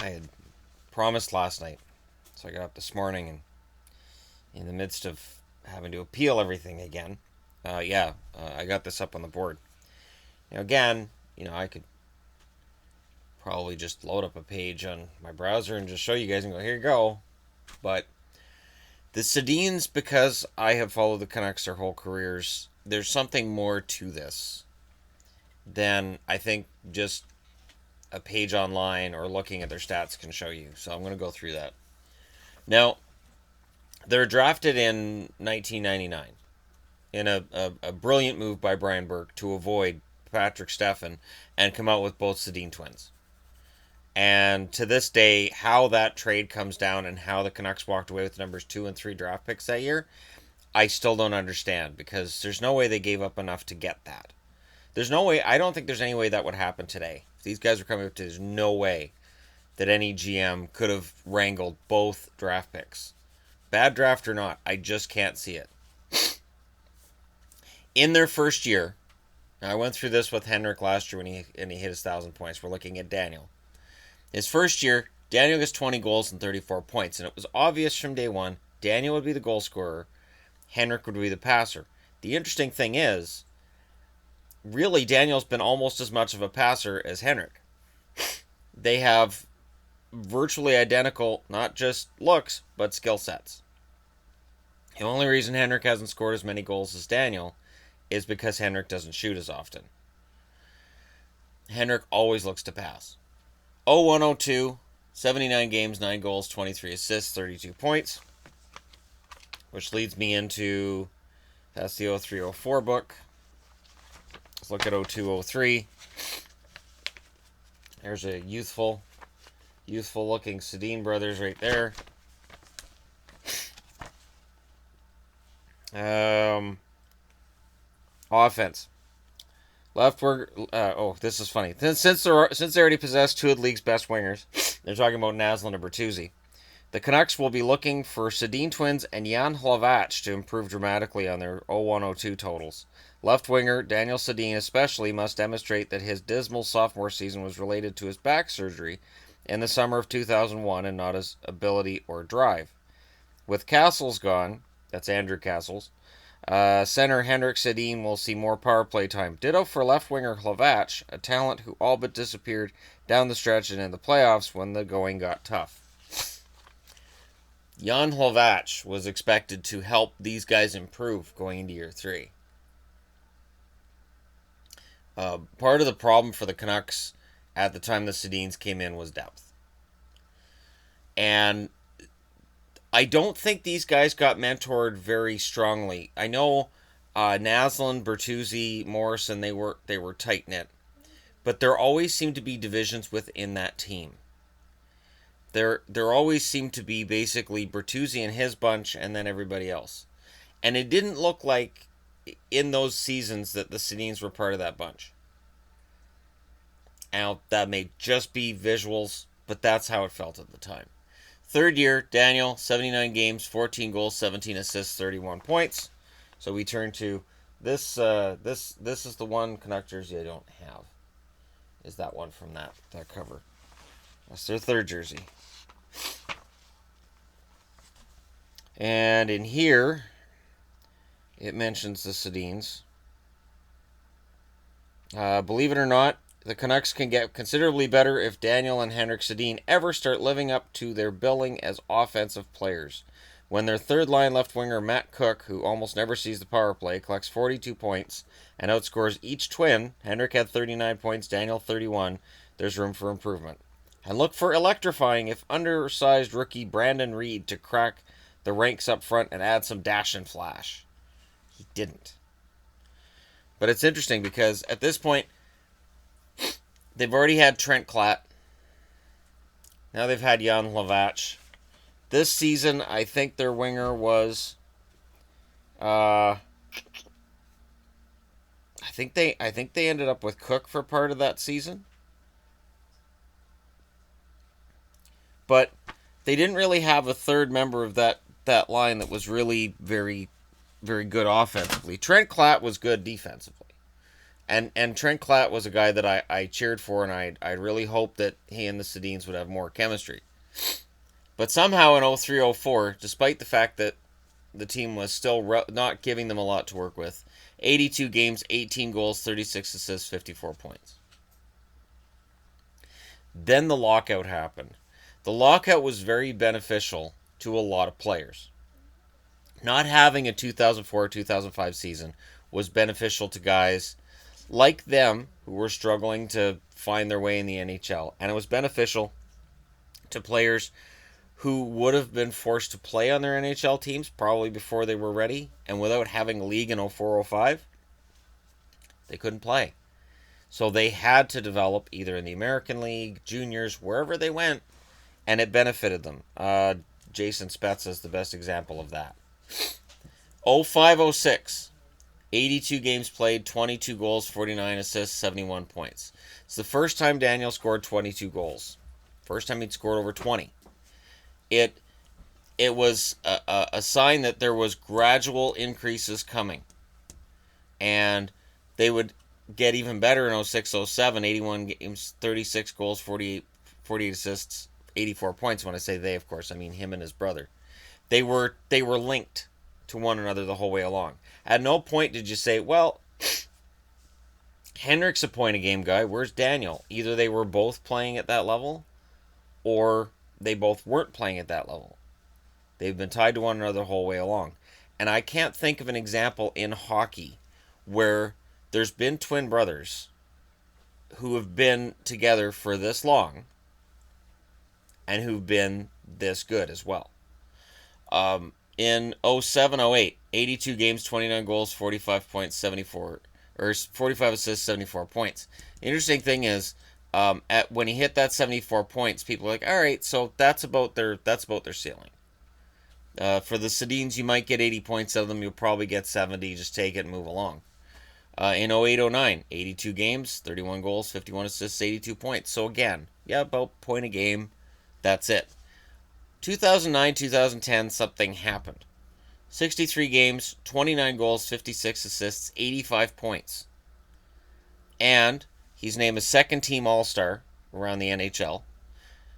I had promised last night, so I got up this morning and in the midst of having to appeal everything again, I got this up on the board. Again, I could probably just load up a page on my browser and just show you guys and go, here you go. But the Sedins, because I have followed the Canucks their whole careers, there's something more to this than I think just a page online or looking at their stats can show you. So I'm going to go through that. Now, they're drafted in 1999 in a brilliant move by Brian Burke to avoid Patrick Steffen and come out with both Sedin twins. And to this day, how that trade comes down and how the Canucks walked away with numbers 2 and 3 draft picks that year, I still don't understand, because there's no way they gave up enough to get that. There's no way, I don't think there's any way that would happen today. If these guys were coming up to, there's no way that any GM could have wrangled both draft picks. Bad draft or not, I just can't see it. In their first year, I went through this with Henrik last year when he hit his 1,000 points. We're looking at Daniel. His first year, Daniel gets 20 goals and 34 points, and it was obvious from day one, Daniel would be the goal scorer, Henrik would be the passer. The interesting thing is, really, Daniel's been almost as much of a passer as Henrik. They have virtually identical, not just looks, but skill sets. The only reason Henrik hasn't scored as many goals as Daniel is because Henrik doesn't shoot as often. Henrik always looks to pass. 0-1-0-2, 79 games, 9 goals, 23 assists, 32 points. Which leads me into, that's the 03-04 book. Let's look at 02-03. There's a youthful looking Sedin brothers right there. Offense. Left wing. This is funny. Since they already possess two of the league's best wingers, they're talking about Naslund and Bertuzzi. The Canucks will be looking for Sedin twins and Jan Hlavac to improve dramatically on their 0-1-0-2 totals. Left winger Daniel Sedin especially must demonstrate that his dismal sophomore season was related to his back surgery in the summer of 2001 and not his ability or drive. With Castles gone, that's Andrew Castles, center Henrik Sedin will see more power play time. Ditto for left winger Hlavac, a talent who all but disappeared down the stretch and in the playoffs when the going got tough. Jan Hlavac was expected to help these guys improve going into year 3. Part of the problem for the Canucks at the time the Sedins came in was depth. And I don't think these guys got mentored very strongly. I know Naslund, Bertuzzi, Morrison, they were tight-knit. But there always seemed to be divisions within that team. There always seemed to be basically Bertuzzi and his bunch and then everybody else. And it didn't look like in those seasons that the Sedins were part of that bunch. Now, that may just be visuals, but that's how it felt at the time. Third year, Daniel, 79 games, 14 goals, 17 assists, 31 points. So we turn to this. This is the one Canuck jersey I don't have. Is that one from that cover? That's their third jersey. And in here, it mentions the Sedins. Believe it or not, the Canucks can get considerably better if Daniel and Henrik Sedin ever start living up to their billing as offensive players. When their third-line left winger Matt Cook, who almost never sees the power play, collects 42 points and outscores each twin, Henrik had 39 points, Daniel 31, there's room for improvement. And look for electrifying if undersized rookie Brandon Reed to crack the ranks up front and add some dash and flash. He didn't. But it's interesting because at this point, they've already had Trent Klatt. Now they've had Jan Hlavac. This season, I think their winger was, I think they ended up with Cook for part of that season. But they didn't really have a third member of that line that was really very, very good offensively. Trent Klatt was good defensively. And Trent Klatt was a guy that I cheered for, and I really hoped that he and the Sedins would have more chemistry. But somehow in 03-04, despite the fact that the team was still not giving them a lot to work with, 82 games, 18 goals, 36 assists, 54 points. Then the lockout happened. The lockout was very beneficial to a lot of players. Not having a 2004-2005 season was beneficial to guys like them who were struggling to find their way in the NHL. And it was beneficial to players who would have been forced to play on their NHL teams probably before they were ready. And without having a league in 04-05, they couldn't play. So they had to develop either in the American League, juniors, wherever they went, and it benefited them. Jason Spezza is the best example of that. 05-06, 82 games played, 22 goals, 49 assists, 71 points. It's the first time Daniel scored 22 goals. First time he'd scored over 20. It was a sign that there was gradual increases coming. And they would get even better in 06-07, 81 games, 36 goals, 48 assists, 84 points. When I say they, of course, I mean him and his brother. They were linked to one another the whole way along. At no point did you say, well, Henrik's a point-a-game guy. Where's Daniel? Either they were both playing at that level, or they both weren't playing at that level. They've been tied to one another the whole way along. And I can't think of an example in hockey where there's been twin brothers who have been together for this long and who've been this good as well. In 07-08, 82 games, 29 goals, 45 points, 45 assists, 74 points. The interesting thing is, when he hit that 74 points, people were like, all right, so that's about their ceiling. For the Sedins, you might get 80 points out of them. You'll probably get 70. Just take it and move along. In 08-09, 82 games, 31 goals, 51 assists, 82 points. So again, yeah, about point a game. That's it. 2009-2010, something happened. 63 games, 29 goals, 56 assists, 85 points. And he's named a second-team All-Star around the NHL.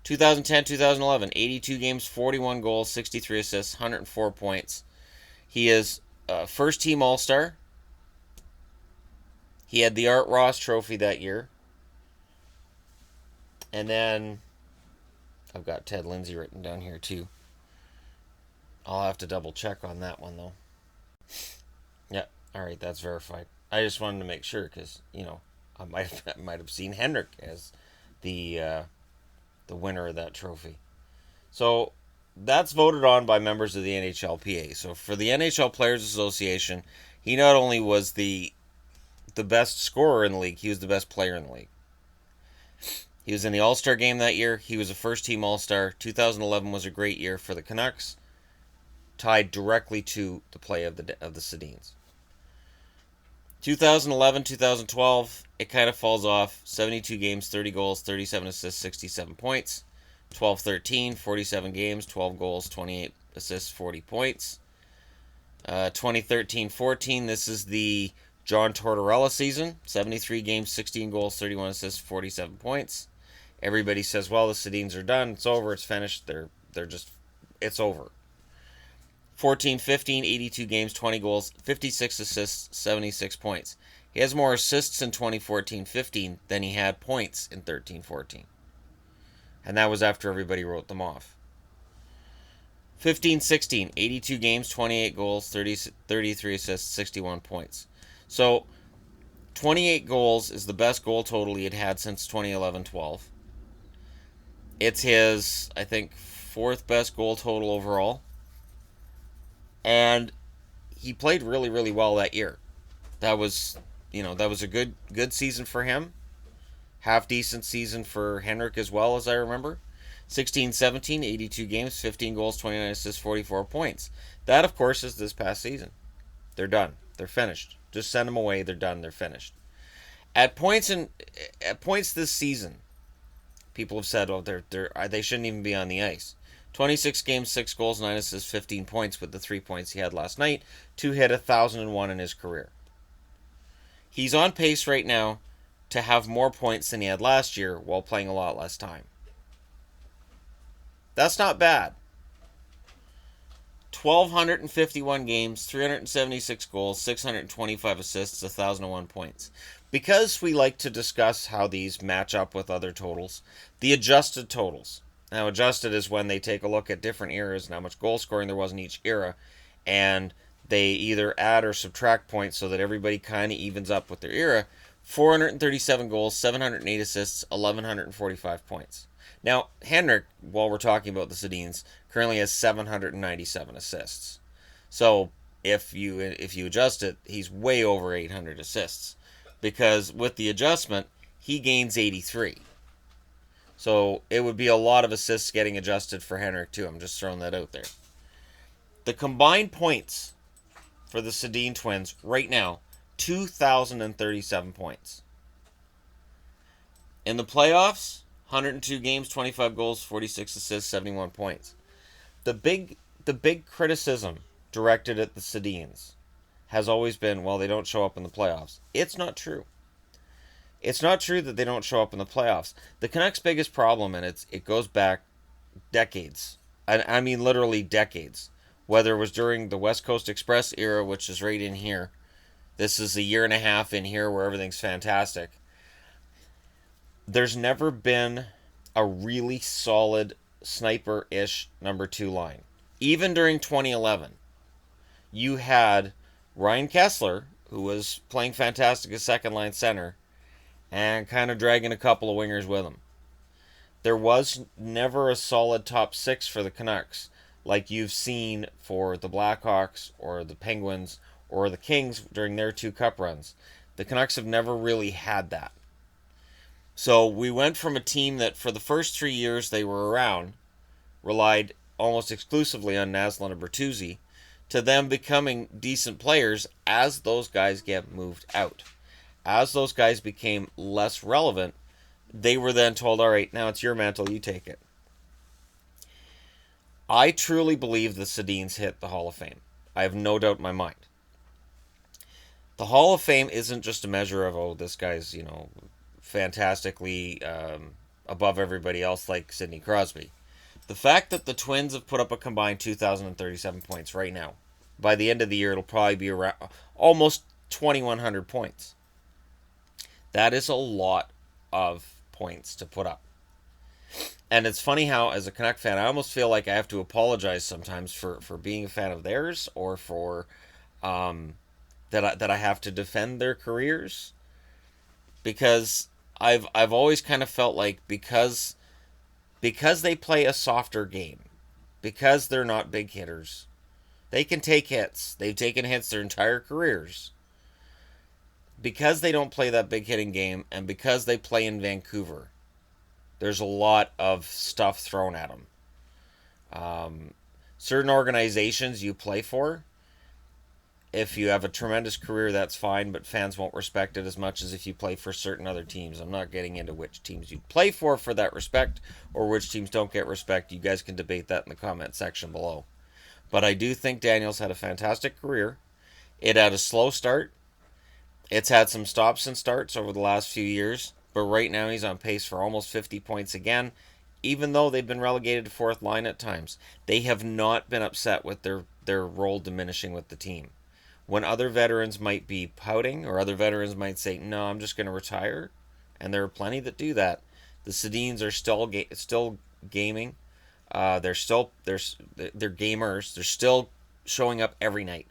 2010-2011, 82 games, 41 goals, 63 assists, 104 points. He is first-team All-Star. He had the Art Ross Trophy that year. And then I've got Ted Lindsay written down here too. I'll have to double check on that one though. Yeah, all right, that's verified. I just wanted to make sure because I might have seen Henrik as the winner of that trophy. So that's voted on by members of the NHLPA. So for the NHL Players Association, he not only was the best scorer in the league, he was the best player in the league. He was in the All-Star game that year. He was a first-team All-Star. 2011 was a great year for the Canucks, tied directly to the play of the Sedins. 2011-2012, it kind of falls off. 72 games, 30 goals, 37 assists, 67 points. 12-13, 47 games, 12 goals, 28 assists, 40 points. 2013-14, this is the John Tortorella season. 73 games, 16 goals, 31 assists, 47 points. Everybody says, well, the Sedins are done. It's over. It's finished. They're just, it's over. 14-15, 82 games, 20 goals, 56 assists, 76 points. He has more assists in 2014-15 than he had points in 13-14. And that was after everybody wrote them off. 15-16, 82 games, 28 goals, 33 assists, 61 points. So 28 goals is the best goal total he had had since 2011-12. It's his, I think, fourth best goal total overall. And he played really, really well that year. That was a good season for him. Half decent season for Henrik as well, as I remember. 16-17, 82 games, 15 goals, 29 assists, 44 points. That, of course, is this past season. They're done. They're finished. Just send them away. They're done. They're finished. At points this season, people have said, oh, they shouldn't even be on the ice. 26 games, 6 goals, 9 assists, 15 points with the 3 points he had last night to hit 1,001 in his career. He's on pace right now to have more points than he had last year while playing a lot less time. That's not bad. 1,251 games, 376 goals, 625 assists, 1,001 points. Because we like to discuss how these match up with other totals, the adjusted totals. Now, adjusted is when they take a look at different eras and how much goal scoring there was in each era, and they either add or subtract points so that everybody kind of evens up with their era. 437 goals, 708 assists, 1,145 points. Now, Henrik, while we're talking about the Sedins, currently has 797 assists. So if you adjust it, he's way over 800 assists, because with the adjustment, he gains 83. So it would be a lot of assists getting adjusted for Henrik too. I'm just throwing that out there. The combined points for the Sedin twins right now, 2,037 points. In the playoffs, 102 games, 25 goals, 46 assists, 71 points. The big criticism directed at the Sedins has always been, well, they don't show up in the playoffs. It's not true. It's not true that they don't show up in the playoffs. The Canucks' biggest problem, and it goes back decades. I mean literally decades. Whether it was during the West Coast Express era, which is right in here. This is a year and a half in here where everything's fantastic. There's never been a really solid sniper-ish number 2 line. Even during 2011, you had Ryan Kessler, who was playing fantastic as second-line center, and kind of dragging a couple of wingers with him. There was never a solid top 6 for the Canucks, like you've seen for the Blackhawks or the Penguins or the Kings during their 2 cup runs. The Canucks have never really had that. So we went from a team that for the first 3 years they were around, relied almost exclusively on Naslund and Bertuzzi, to them becoming decent players as those guys get moved out. As those guys became less relevant, they were then told, all right, now it's your mantle, you take it. I truly believe the Sedins hit the Hall of Fame. I have no doubt in my mind. The Hall of Fame isn't just a measure of, oh, this guy's, fantastically above everybody else like Sidney Crosby. The fact that the Twins have put up a combined 2,037 points right now, by the end of the year, it'll probably be around almost 2,100 points. That is a lot of points to put up. And it's funny how, as a Canuck fan, I almost feel like I have to apologize sometimes for being a fan of theirs, or for that I have to defend their careers, because I've always kind of felt like because they play a softer game, because they're not big hitters, they can take hits. They've taken hits their entire careers. Because they don't play that big hitting game, and because they play in Vancouver, there's a lot of stuff thrown at them. Certain organizations you play for, if you have a tremendous career, that's fine, but fans won't respect it as much as if you play for certain other teams. I'm not getting into which teams you play for that respect, or which teams don't get respect. You guys can debate that in the comment section below. But I do think Daniels had a fantastic career. It had a slow start. It's had some stops and starts over the last few years, but right now he's on pace for almost 50 points again, even though they've been relegated to 4th line at times. They have not been upset with their role diminishing with the team. When other veterans might be pouting, or other veterans might say, no, I'm just going to retire, and there are plenty that do that, the Sedins are still gaming. They're gamers. They're still showing up every night.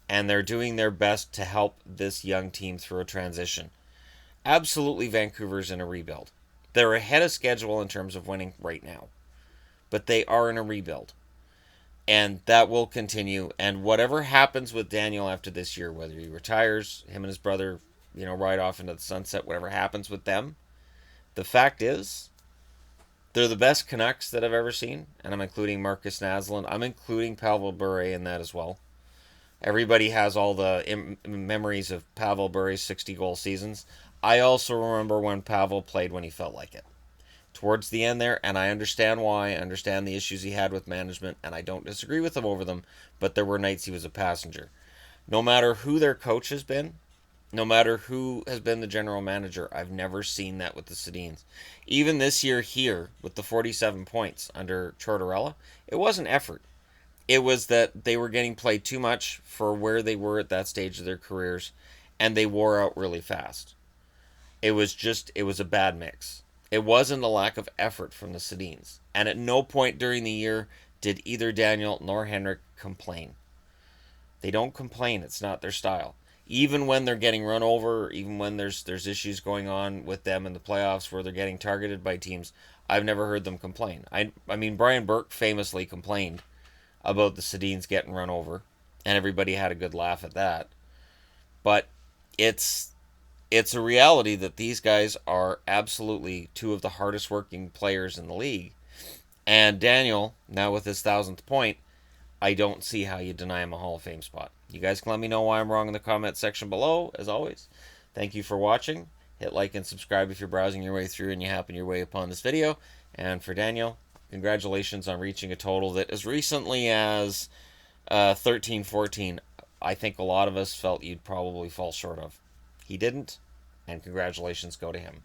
And they're doing their best to help this young team through a transition. Absolutely, Vancouver's in a rebuild. They're ahead of schedule in terms of winning right now. But they are in a rebuild. And that will continue. And whatever happens with Daniel after this year, whether he retires, him and his brother, ride off into the sunset, whatever happens with them, the fact is, they're the best Canucks that I've ever seen. And I'm including Marcus Naslund. I'm including Pavel Bure in that as well. Everybody has all the memories of Pavel Bure's 60-goal seasons. I also remember when Pavel played when he felt like it. Towards the end there, and I understand why. I understand the issues he had with management, and I don't disagree with him over them, but there were nights he was a passenger. No matter who their coach has been, No matter who has been the general manager, I've never seen that with the Sedins. Even this year here, with the 47 points under Tortorella, it wasn't effort. It was that they were getting played too much for where they were at that stage of their careers, and they wore out really fast. It was a bad mix. It wasn't a lack of effort from the Sedins. And at no point during the year did either Daniel nor Henrik complain. They don't complain. It's not their style. Even when they're getting run over, even when there's issues going on with them in the playoffs where they're getting targeted by teams, I've never heard them complain. I mean Brian Burke famously complained about the Sedins getting run over, and everybody had a good laugh at that. But it's it's a reality that these guys are absolutely two of the hardest working players in the league. And Daniel, now with his 1,000th point, I don't see how you deny him a Hall of Fame spot. You guys can let me know why I'm wrong in the comment section below, as always. Thank you for watching. Hit like and subscribe if you're browsing your way through and you happen your way upon this video. And for Daniel, congratulations on reaching a total that as recently as 13, 14, I think a lot of us felt you'd probably fall short of. He didn't, and congratulations go to him.